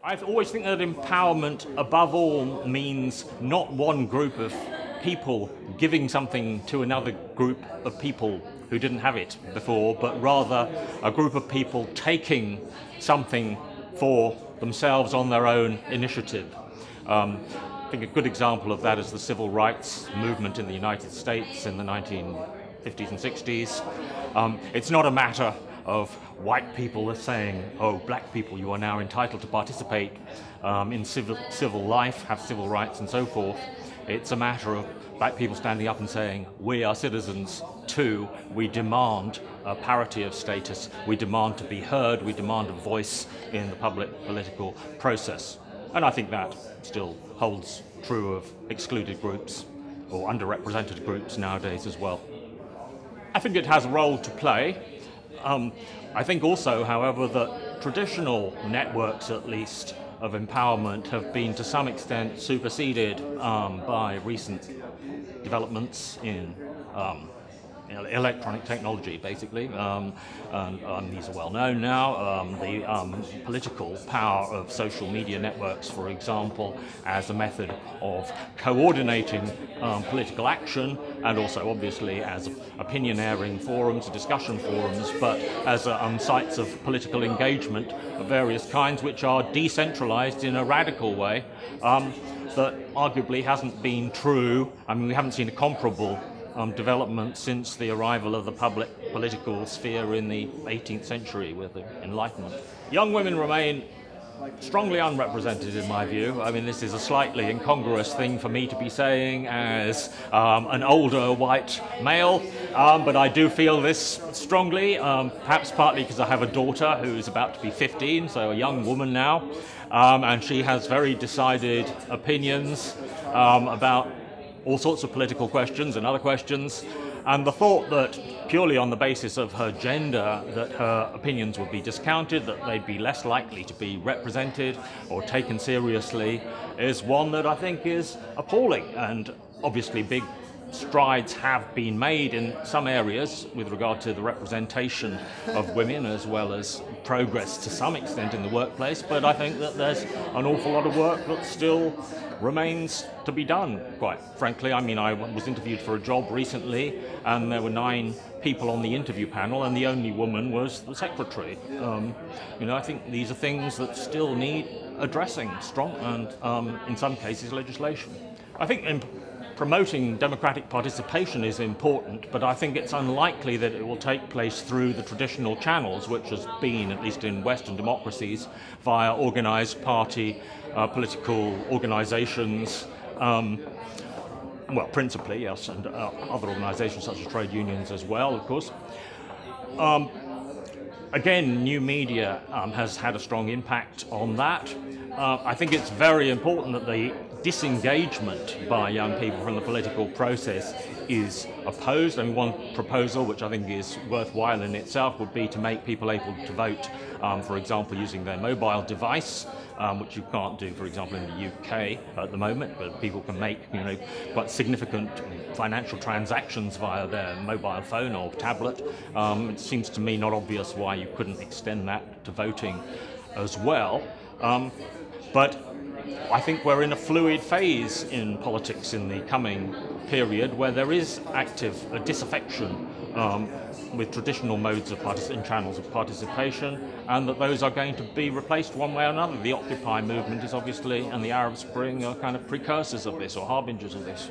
I always think that empowerment, above all, means not one group of people giving something to another group of people who didn't have it before, but rather a group of people taking something for themselves on their own initiative. I think a good example of that is the civil rights movement in the United States in the 1950s and 60s. It's not a matter of white people are saying, oh, black people, you are now entitled to participate in civil life, have civil rights and so forth. It's a matter of black people standing up and saying, we are citizens too, we demand a parity of status, we demand to be heard, we demand a voice in the public political process. And I think that still holds true of excluded groups or underrepresented groups nowadays as well. I think it has a role to play. I think also, however, that traditional networks, at least, of empowerment have been to some extent superseded by recent developments in electronic technology, basically. These are well known now. The political power of social media networks, for example, as a method of coordinating political action, and also obviously as opinion-airing forums, discussion forums, but as sites of political engagement of various kinds, which are decentralized in a radical way that arguably hasn't been true. I mean, we haven't seen a comparable development since the arrival of the public political sphere in the 18th century with the Enlightenment. Young women remain strongly unrepresented in my view. I mean, this is a slightly incongruous thing for me to be saying as an older white male, but I do feel this strongly, perhaps partly because I have a daughter who's about to be 15, so a young woman now, and she has very decided opinions about all sorts of political questions and other questions, and the thought that purely on the basis of her gender that her opinions would be discounted, that they'd be less likely to be represented or taken seriously, is one that I think is appalling. And obviously big strides have been made in some areas with regard to the representation of women, as well as progress to some extent in the workplace, but I think that there's an awful lot of work that still remains to be done, quite frankly. I mean, I was interviewed for a job recently and there were 9 people on the interview panel and the only woman was the secretary. I think these are things that still need addressing, strong and in some cases legislation. I think promoting democratic participation is important, but I think it's unlikely that it will take place through the traditional channels, which has been, at least in Western democracies, via organised party political organisations, well, principally, yes, and other organisations such as trade unions as well, of course. Again, new media has had a strong impact on that. I think it's very important that the disengagement by young people from the political process is opposed. I mean, one proposal which I think is worthwhile in itself would be to make people able to vote, for example, using their mobile device, which you can't do, for example, in the UK at the moment, but people can make, quite significant financial transactions via their mobile phone or tablet. It seems to me not obvious why you couldn't extend that to voting as well. But I think we're in a fluid phase in politics in the coming period where there is active disaffection with traditional modes of and channels of participation, and that those are going to be replaced one way or another. The Occupy movement is obviously, and the Arab Spring are kind of precursors of this or harbingers of this.